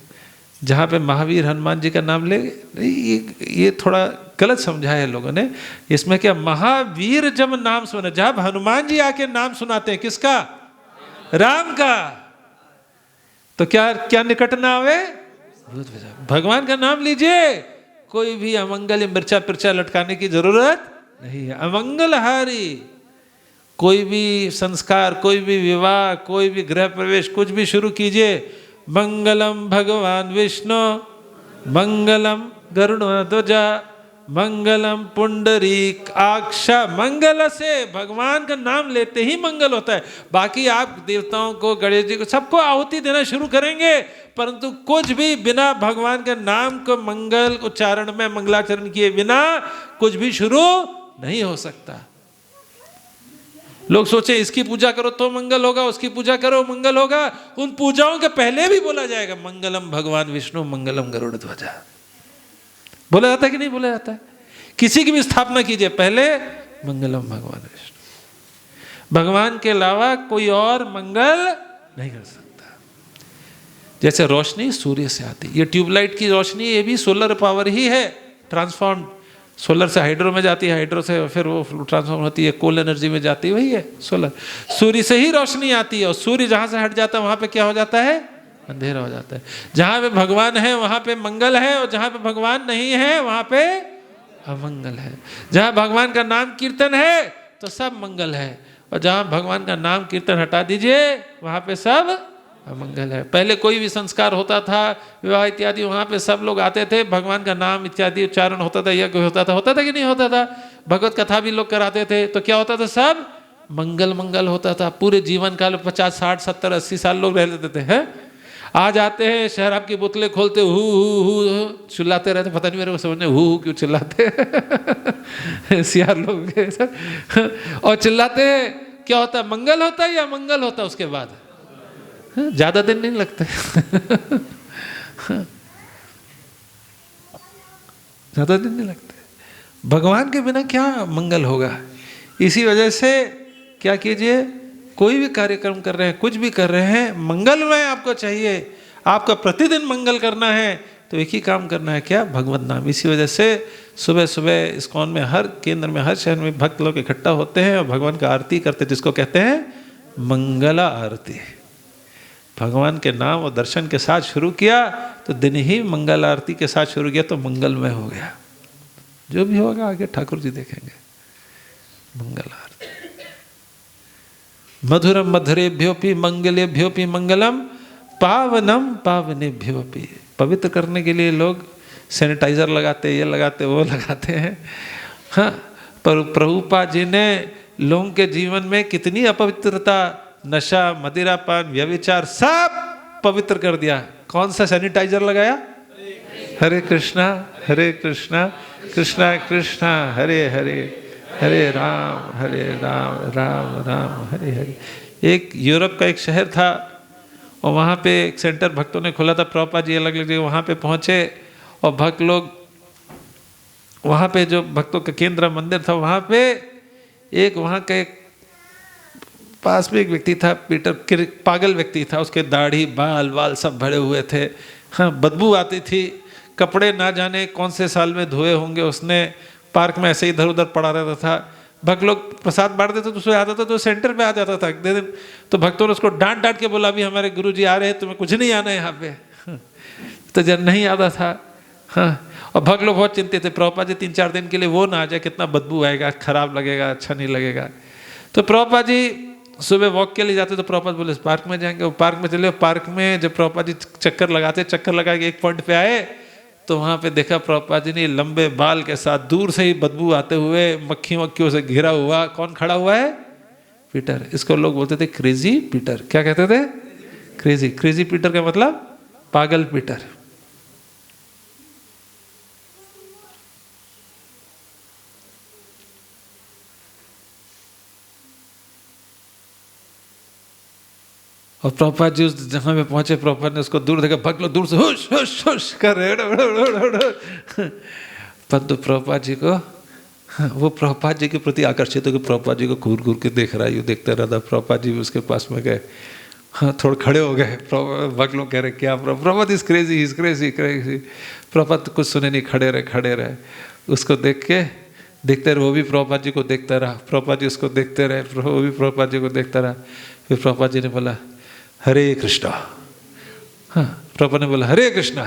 जहाँ पे महावीर हनुमान जी का नाम ले, ये थोड़ा गलत समझा है लोगों ने। इसमें क्या, महावीर जब नाम सुने, जब हनुमान जी आके नाम सुनाते हैं, किसका? राम का, तो क्या क्या निकट ना आवे? भगवान का नाम लीजिए, कोई भी अमंगल मिर्चा पिर्चा लटकाने की जरूरत नहीं है। अमंगल हारी, कोई भी संस्कार, कोई भी विवाह, कोई भी गृह प्रवेश, कुछ भी शुरू कीजिए, मंगलम भगवान विष्णु, मंगलम गरुड़ध्वजा, मंगलम पुंडरीक आक्षा। मंगल से भगवान का नाम लेते ही मंगल होता है। बाकी आप देवताओं को, गणेश जी को, सबको आहुति देना शुरू करेंगे, परंतु कुछ भी बिना भगवान के नाम को मंगल उच्चारण में मंगलाचरण किए बिना कुछ भी शुरू नहीं हो सकता। लोग सोचे इसकी पूजा करो तो मंगल होगा, उसकी पूजा करो मंगल होगा। उन पूजाओं के पहले भी बोला जाएगा मंगलम भगवान विष्णु, मंगलम गरुड़ध्वजा। बोला जाता है कि नहीं बोला जाता है? किसी की भी स्थापना कीजिए, पहले मंगलम भगवान विष्णु। भगवान के अलावा कोई और मंगल नहीं कर सकता। जैसे रोशनी सूर्य से आती, ये ट्यूबलाइट की रोशनी, ये भी सोलर पावर ही है, ट्रांसफॉर्म। सोलर से हाइड्रो में जाती है, हाइड्रो से फिर वो ट्रांसफॉर्म होती है, कोल एनर्जी में जाती है, वही है सोलर। सूर्य से ही रोशनी आती है, और सूर्य जहां से हट जाता है वहां पे क्या हो जाता है? अंधेरा हो जाता है। जहां पे भगवान है वहां पे मंगल है, और जहां पे भगवान नहीं है वहां पे अमंगल है। जहां भगवान का नाम कीर्तन है तो सब मंगल है, और जहां भगवान का नाम कीर्तन हटा दीजिए वहां पे सब अमंगल है। पहले कोई भी संस्कार होता था, विवाह इत्यादि, वहां पे सब लोग आते थे, भगवान का नाम इत्यादि उच्चारण होता था, यज्ञ होता था कि नहीं होता था? भगवत कथा भी लोग कराते थे, तो क्या होता था? सब मंगल मंगल होता था। पूरे जीवन काल 50, 60, 70, 80 साल लोग रह लेते थे। है, आज आते हैं शराब की बोतलें खोलते, हु चिल्लाते रहते, पता नहीं मेरे को समझने हु क्यों चिल्लाते सियार लोग और चिल्लाते हैं। क्या होता है? मंगल होता है या मंगल होता है उसके बाद? ज्यादा दिन नहीं लगते ज्यादा दिन नहीं लगते। भगवान के बिना क्या मंगल होगा? इसी वजह से क्या कीजिए, कोई भी कार्यक्रम कर रहे हैं, कुछ भी कर रहे हैं, मंगलमय आपको चाहिए। आपका प्रतिदिन मंगल करना है तो एक ही काम करना है, क्या? भगवत नाम। इसी वजह से सुबह सुबह इस्कॉन में, हर केंद्र में, हर शहर में भक्त लोग इकट्ठा होते हैं और भगवान का आरती करते हैं, जिसको कहते हैं मंगला आरती। भगवान के नाम और दर्शन के साथ शुरू किया तो दिन ही मंगल आरती के साथ शुरू किया तो मंगलमय हो गया। जो भी होगा आगे ठाकुर जी देखेंगे। मंगल आरती। मधुरम मधुरेभ्योऽपि मंगलेभ्योऽपि मंगलम, पावनम पावनेभ्योऽपि। पवित्र करने के लिए लोग सैनिटाइज़र लगाते, ये लगाते, वो लगाते हैं। हाँ, पर प्रभुपाद जी ने लोगों के जीवन में कितनी अपवित्रता, नशा, मदिरापान, व्यभिचार सब पवित्र कर दिया। कौन सा सैनिटाइजर लगाया? हरे कृष्णा कृष्णा कृष्णा हरे हरे, हरे राम राम राम हरे हरे। एक यूरोप का एक शहर था और वहाँ पे एक सेंटर भक्तों ने खोला था। प्रभुपाद जी अलग अलग जगह वहाँ पे पहुँचे और भक्त लोग वहाँ पे, जो भक्तों का केंद्र मंदिर था, वहाँ पे एक वहाँ का एक पास में एक व्यक्ति था, पीटर, पागल व्यक्ति था। उसके दाढ़ी बाल सब भरे हुए थे। हाँ, बदबू आती थी, कपड़े ना जाने कौन से साल में धोए होंगे उसने, पार्क में ऐसे इधर उधर पड़ा रहता था। भक्त लोग प्रसाद बांटते थे तो उसमें आता था, तो सेंटर पे आ जाता था एक दिन। तो भक्तों ने उसको डांट के बोला, अभी हमारे गुरुजी आ रहे हैं, तुम्हें कुछ नहीं आना है यहाँ पे। तो जब नहीं आता था, हाँ, और भक्त लोग बहुत चिंतित थे, प्रभुपाद जी 3-4 दिन के लिए वो ना आ जाए, कितना बदबू आएगा, खराब लगेगा, अच्छा नहीं लगेगा। तो प्रभुपाद जी सुबह वॉक के लिए जाते तो प्रभुपाद बोले पार्क में जाएंगे। वो पार्क में चले, पार्क में जब प्रभुपाद जी चक्कर लगा के एक पॉइंट पे आए तो वहाँ पे देखा प्रभुपाद जी ने लंबे बाल के साथ दूर से ही बदबू आते हुए, मक्खियों से घिरा हुआ, कौन खड़ा हुआ है? पीटर। इसको लोग बोलते थे क्रेजी पीटर। क्या कहते थे? क्रेजी पीटर का मतलब पागल पीटर। और प्रभुपाद जी उस जगह में पहुंचे, प्रभुपाद ने उसको दूर देखा, भक्त लोग दूर से हुश हुश हुश कर रहे। परंतु प्रभुपाद जी को, वो प्रभुपाद जी के प्रति आकर्षित हो, प्रभुपाद जी को घूर घूर के देख रहा है, यूँ देखता रहा था। प्रभुपाद जी भी उसके पास में गए, हाँ, थोड़े खड़े हो गए। भक्त लोग कह रहे क्या प्रभुपाद इज क्रेजी। प्रभुपाद कुछ सुने नहीं, खड़े रहे। उसको देखते रहे, वो भी प्रभुपाद जी को देखता रहा। प्रभुपाद जी उसको देखते रहे, वो भी प्रभुपाद जी को देखता रहा। फिर प्रभुपाद जी ने बोला हरे कृष्णा। हाँ, प्रभुपाद ने बोला हरे कृष्णा,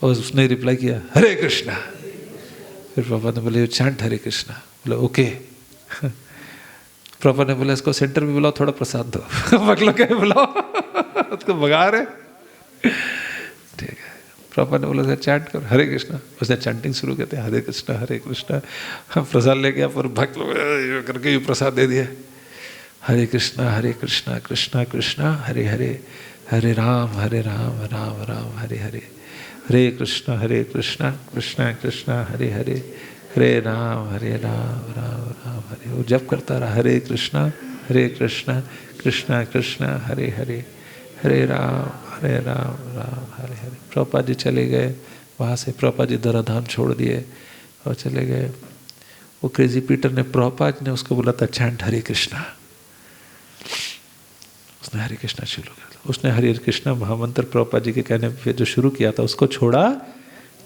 और उसने रिप्लाई किया हरे कृष्णा। फिर प्रभुपाद ने बोले चैंट हरे कृष्णा। बोला ओके। प्रभुपाद ने बोला इसको सेंटर में बुलाओ, थोड़ा प्रसाद दो। बगलों के बुलाओ, उसको भगा रहे। ठीक है, प्रभुपाद ने बोला चैंट कर हरे कृष्णा। उसने चैंटिंग शुरू करते हरे कृष्णा। प्रसाद ले गया, पर भक्त लोग करके ही प्रसाद दे दिया। हरे कृष्णा कृष्णा कृष्णा हरे हरे, हरे राम राम राम हरे हरे, हरे कृष्णा कृष्णा कृष्णा हरे हरे, हरे राम राम राम हरे। वो जप करता रहा, हरे कृष्णा कृष्णा कृष्णा हरे हरे, हरे राम राम हरे हरे। प्रभुपाद जी चले गए वहाँ से। प्रभुपाद जी धराधाम छोड़ दिए और चले गए। वो क्रेजी पीटर ने, प्रभुपाद ने उसको बोला था चैंट हरे कृष्णा। उसने हरे कृष्णा शुरू कर दिया। उसने हरे कृष्णा महामंत्र प्रभुपाद जी के कहने पे जो शुरू किया था उसको छोड़ा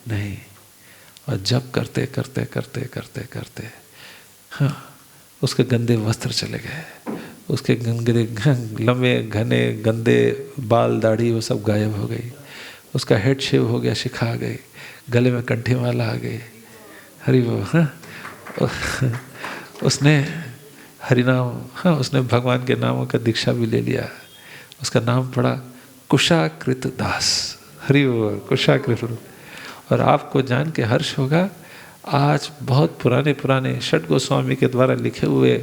नहीं। और जब करते हाँ, उसके गंदे वस्त्र चले गए, उसके लंबे घने गंदे बाल दाढ़ी वो सब गायब हो गई। उसका हेड शेव हो गया, शिखा आ गई, गले में कंठी माला आ गई। हरि वो, हाँ, उसने हरिनाम, हाँ, उसने भगवान के नामों का दीक्षा भी ले लिया। उसका नाम पड़ा कुशाकृत दास। हरि वो कुशाकृत। और आपको जान के हर्ष होगा, आज बहुत पुराने षड गोस्वामी के द्वारा लिखे हुए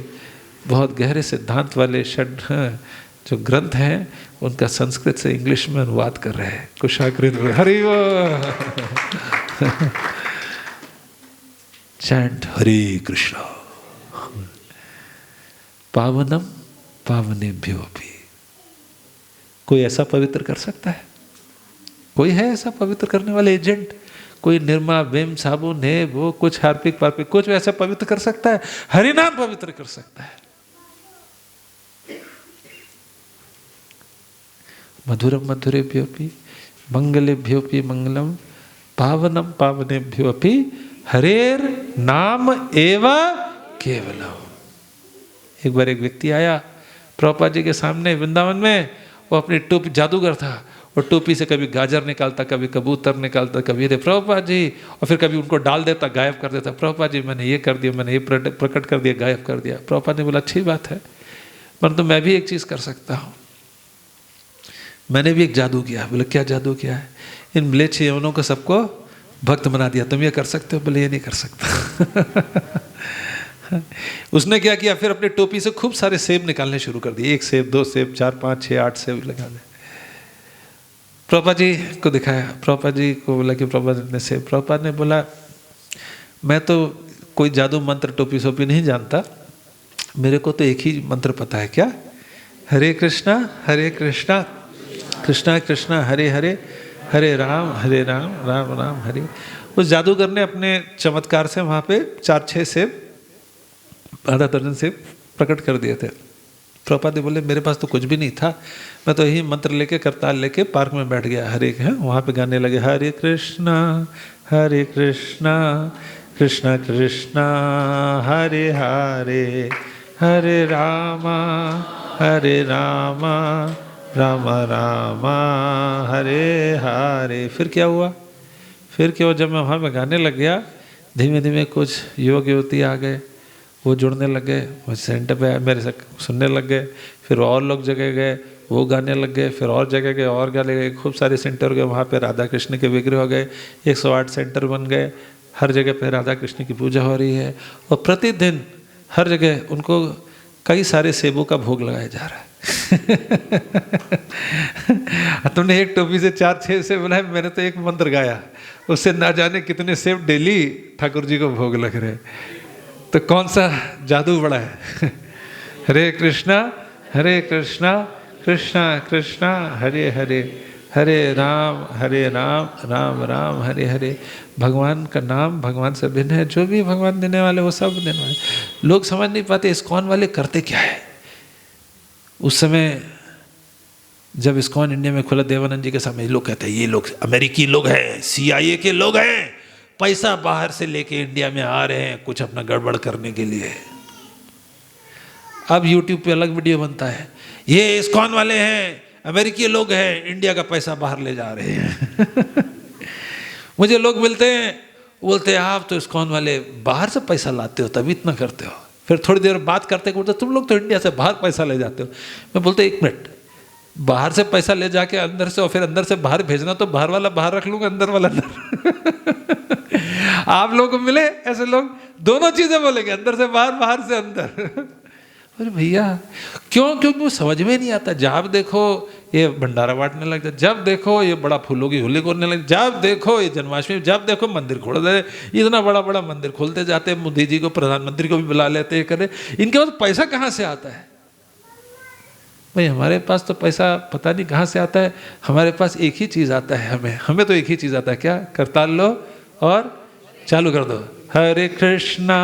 बहुत गहरे सिद्धांत वाले षड जो ग्रंथ हैं, उनका संस्कृत से इंग्लिश में अनुवाद कर रहे हैं कुशाकृत। हरि वो चैंट हरे कृष्णा पावनम पावनेभ्यो भी। कोई ऐसा पवित्र कर सकता है? कोई है ऐसा पवित्र करने वाले एजेंट? कोई निर्मा विम साबुन है, वो कुछ हार्पिक पार्पिक कुछ वैसा पवित्र कर सकता है? हरिनाम पवित्र कर सकता है। मधुरम मधुरेभ्योपि मंगलेभ्योपि मंगलम पावनम पावनेभ्योपि हरेर नाम एव केवलम। एक बार एक व्यक्ति आया प्रभुपाद जी के सामने वृंदावन में। वो अपनी टोपी, जादूगर था, और टोपी से कभी गाजर निकालता, कभी कबूतर निकालता, कभी ये प्रभुपाद जी, और फिर कभी उनको डाल देता, गायब कर देता। प्रभुपाद जी मैंने ये कर दिया, मैंने ये प्रकट कर दिया, गायब कर दिया। प्रभुपाद ने बोला अच्छी बात है, परंतु मैं भी एक चीज़ कर सकता हूँ। मैंने भी एक जादू किया। बोले क्या जादू किया है? इन म्लेच्छ यवनों को सबको भक्त बना दिया, तुम ये कर सकते हो? बोले ये नहीं कर सकता। उसने क्या किया, फिर अपनी टोपी से खूब सारे सेब निकालने शुरू कर दिए, 1 सेब, 2 सेब, 4, 5, 6, 8 सेब लगा दे। प्रभुपाद जी को दिखाया, प्रभुपाद जी को बोला कि प्रभुपाद ने सेब, प्रभुपाद ने बोला मैं तो कोई जादू मंत्र टोपी सोपी नहीं जानता, मेरे को तो एक ही मंत्र पता है। क्या? हरे कृष्णा कृष्णा कृष्णा हरे हरे, हरे राम राम राम हरे। उस जादूगर ने अपने चमत्कार से वहाँ पे 4-6 सेब, आधा दर्जन सेब प्रकट कर दिए थे। प्रभुपाद जी बोले मेरे पास तो कुछ भी नहीं था, मैं तो यही मंत्र लेके करताल लेके पार्क में बैठ गया, हरे है वहाँ पे गाने लगे, हरे कृष्णा कृष्णा कृष्णा हरे हरे, हरे रामा राम राम हरे हरे। फिर क्या हुआ, जब मैं वहाँ पे गाने लग गया, धीमे धीमे कुछ युवक युवती आ गए, वो जुड़ने लग गए, वो सेंटर पे मेरे से सुनने लग गए। फिर और लोग जगह गए, वो गाने लग गए, फिर और जगह गए, और गाने गए, खूब सारे सेंटर गए। वहाँ पे राधा कृष्ण के विग्रह हो गए, 108 सेंटर बन गए, हर जगह पे राधा कृष्ण की पूजा हो रही है। और प्रतिदिन हर जगह उनको कई सारे सेबों का भोग लगाया जा रहा है। तुमने एक टोपी से 4-6 सेब बनाए, मैंने तो एक मंत्र गाया, उससे ना जाने कितने सेब डेली ठाकुर जी को भोग लग रहे। तो कौन सा जादू बड़ा है? हरे कृष्णा कृष्णा कृष्णा हरे हरे, हरे राम राम राम हरे हरे। भगवान का नाम भगवान से भिन्न है, जो भी भगवान देने वाले वो सब देने वाले। लोग समझ नहीं पाते इस्कॉन वाले करते क्या है। उस समय जब इस्कॉन इंडिया में खुला, देवानंद जी के समय, लोग कहते हैं ये लोग अमेरिकी लोग हैं, CIA के लोग हैं, पैसा बाहर से लेके इंडिया में आ रहे हैं कुछ अपना गड़बड़ करने के लिए। अब YouTube पे अलग वीडियो बनता है, ये इस्कॉन वाले हैं, अमेरिकी लोग हैं, इंडिया का पैसा बाहर ले जा रहे हैं। मुझे लोग मिलते हैं, बोलते हैं आप तो इस्कॉन वाले बाहर से पैसा लाते हो तभी इतना करते हो। फिर थोड़ी देर बात करते बोलते तुम लोग तो इंडिया से बाहर पैसा ले जाते हो। मैं बोलते 1 मिनट, बाहर से पैसा ले जाके अंदर से और फिर अंदर से बाहर भेजना, तो बाहर वाला बाहर रख लूंगा, अंदर वाला अंदर। आप लोगों को मिले ऐसे लोग, दोनों चीजें बोलेंगे, अंदर से बाहर, बाहर से अंदर। अरे भैया क्यों? क्योंकि वो समझ में नहीं आता। जब देखो ये भंडारा बांटने लग जाए, जब देखो ये बड़ा फूलों की होली करने लगे, जब देखो ये जन्माष्टमी, जब देखो मंदिर खोल दे, इतना बड़ा बड़ा मंदिर खोलते जाते हैं, मोदी जी को, प्रधानमंत्री को भी बुला लेते करे। इनके पास पैसा कहाँ से आता है? भाई हमारे पास तो पैसा पता नहीं कहाँ से आता है। हमारे पास एक ही चीज़ आता है, हमें तो एक ही चीज़ आता है। क्या? करताल लो और चालू कर दो, हरे कृष्णा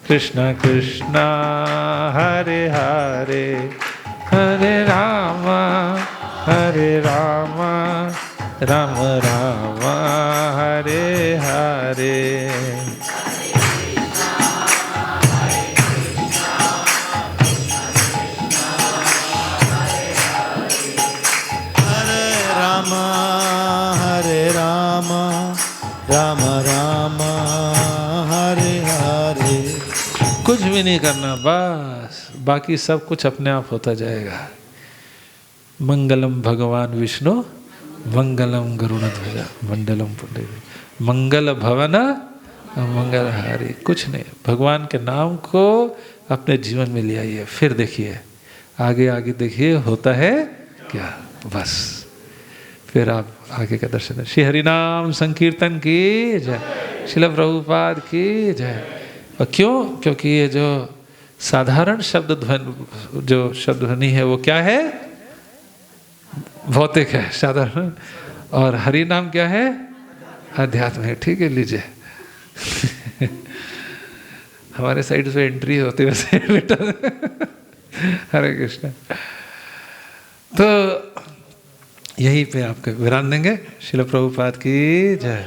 कृष्णा कृष्णा हरे हरे, हरे राम राम राम हरे हरे। राम राम हरे हरे। कुछ भी नहीं करना, बस बाकी सब कुछ अपने आप होता जाएगा। मंगलम भगवान विष्णु मंगलम गरुड़ध्वज मंडलम पुंडरीक, मंगल भवन मंगल हारी। कुछ नहीं, भगवान के नाम को अपने जीवन में ले आइए, फिर देखिए आगे आगे देखिए होता है क्या। बस फिर आप आगे का दर्शन है। श्री हरिनाम संकीर्तन की जय, श्रील प्रभुपाद की जय। और क्यों? क्योंकि ये जो साधारण शब्द ध्वनि, जो शब्द ध्वनि है वो क्या है? भौतिक है, साधारण। और हरि नाम क्या है? अध्यात्म है। ठीक है, लीजिए। हमारे साइड से एंट्री होती वैसे हरे कृष्ण। तो यहीं पे आपको विराम देंगे। श्रील प्रभुपाद की जय।